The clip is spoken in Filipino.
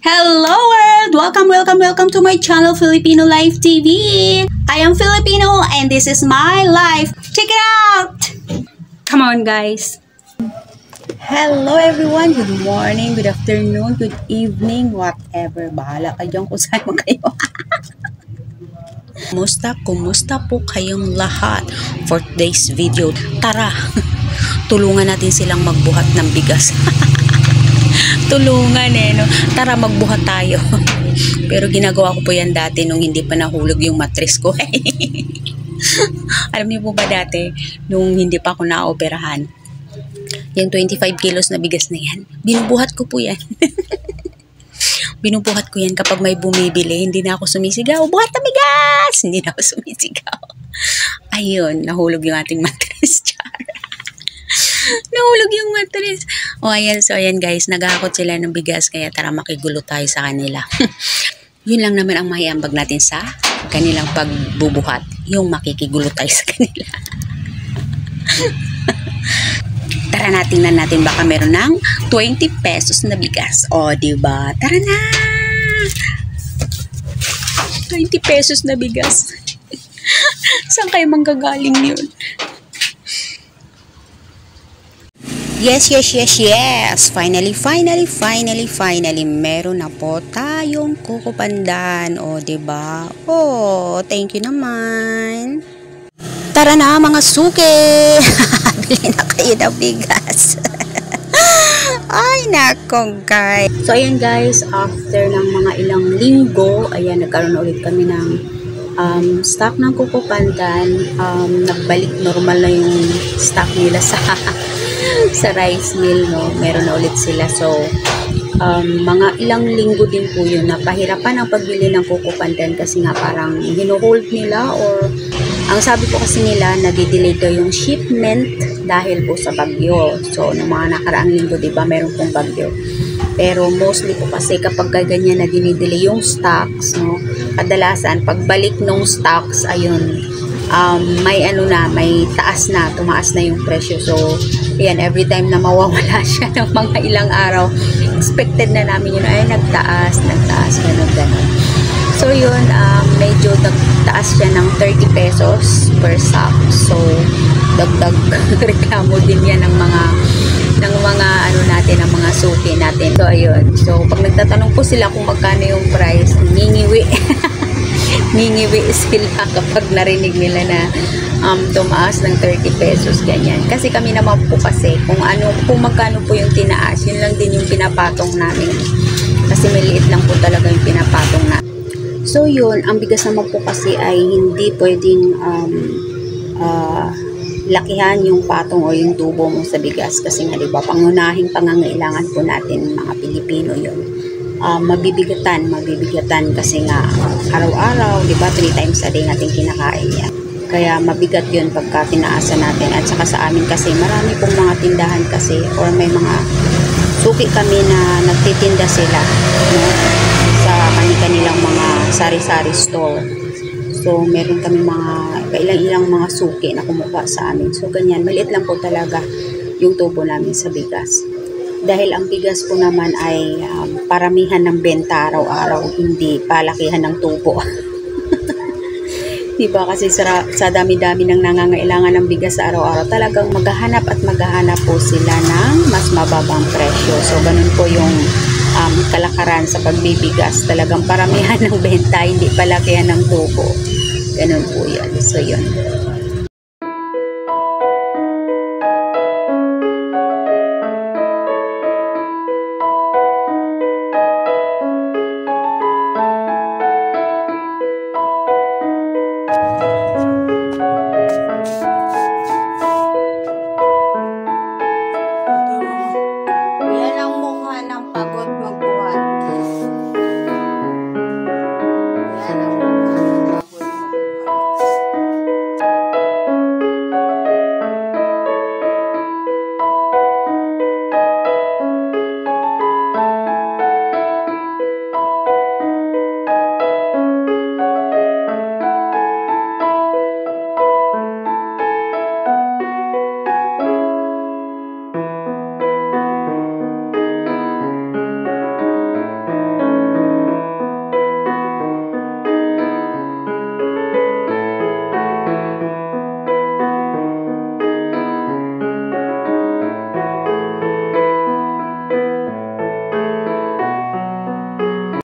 Hello world! Welcome to my channel Filipino Life TV. I am Filipino and this is my life. Check it out! Come on guys. Hello everyone. Good morning, good afternoon, good evening, whatever. Bahala kayo dyan kung saan mo kayo. Kumusta po kayong lahat for today's video? Tara, tulungan natin silang magbuhat ng bigas. Tulungan no? Tara magbuhat tayo. Pero ginagawa ko po yan dati nung hindi pa nahulog yung mattress ko. Alam niyo po ba dati nung hindi pa ako naoperahan, yung 25 kilos na bigas na yan, binubuhat ko po yan. Binubuhat ko yan kapag may bumibili. Hindi na ako sumisigaw, buhat na bigas! Hindi na ako sumisigaw. Ayun, nahulog yung ating mattress. Nahulog yung mattress. O ayan, so ayan guys, naghahakot sila ng bigas, kaya tara makigulo tayo sa kanila. Yun lang naman ang maiambag natin sa kanilang pagbubuhat, yung makikigulo tayo sa kanila. Tara tingnan natin, baka meron ng 20 pesos na bigas. O diba, tara na, 20 pesos na bigas. Saan kayo manggagaling yun? Yes. Finally. Meron na po tayong kukupandan. O, diba? Oh, thank you naman. Tara na, mga suki. Bili na kayo ng bigas. Ay, nako, guys. So, ayan, guys. After ng mga ilang linggo, ayan, nagkaroon na ulit kami ng stock ng kukupandan. Nagbalik normal na yung stock nila sa rice mill, no? Meron na ulit sila. So, mga ilang linggo din po yun na pahirapan ang pagbili ng kukupandan kasi nga parang hinuhold nila, or ang sabi po kasi nila, nadidelay daw yung shipment dahil po sa bagyo. So, ng mga nakaraang linggo, diba, meron pong bagyo. Pero mostly po kasi kapag ganyan na dinidelay yung stocks, no, kadalasan pagbalik ng stocks, ayun, may may tumaas na yung presyo. So, ayan, every time na mawawala siya ng mga ilang araw, expected na namin yun, ay nagtaas, ganun. So, yun, medyo nagtaas siya ng 30 pesos per sack. So, dagdag reklamo din yan ng mga ng mga suki natin. So, ayun. So, pag nagtatanong po sila kung magkano yung price, ngingiwi sila kapag narinig nila na tumaas ng 30 pesos, ganyan. Kasi kami naman po kasi, kung magkano po yung tinaas, yun lang din yung pinapatong namin. Kasi maliit lang po talaga yung pinapatong namin. So, yun, ang bigas naman po kasi ay hindi pwedeng lakihan yung patong o yung tubo mo sa bigas. Kasi nga, diba, pangunahing pangangailangan po natin mga Pilipino yun. Mabibigatan kasi nga araw-araw, di ba, 3 times a day natin kinakain yan. Kaya mabigat yun pagka tinaasan natin. At saka sa amin kasi marami pong mga tindahan kasi, or may mga suki kami na nagtitinda sila, no, sa kanilang mga sari-sari store. So meron kami mga ilang mga suki na kumuha sa amin. So ganyan, maliit lang po talaga yung tubo namin sa bigas. Dahil ang bigas po naman ay paramihan ng benta araw-araw, hindi palakihan ng tubo. Diba? Kasi sa dami-dami ng nangangailangan ng bigas sa araw-araw, talagang maghahanap po sila ng mas mababang presyo. So, ganun po yung kalakaran sa pagbibigas. Talagang paramihan ng benta, hindi palakihan ng tubo. Ganun po yan. So, yun.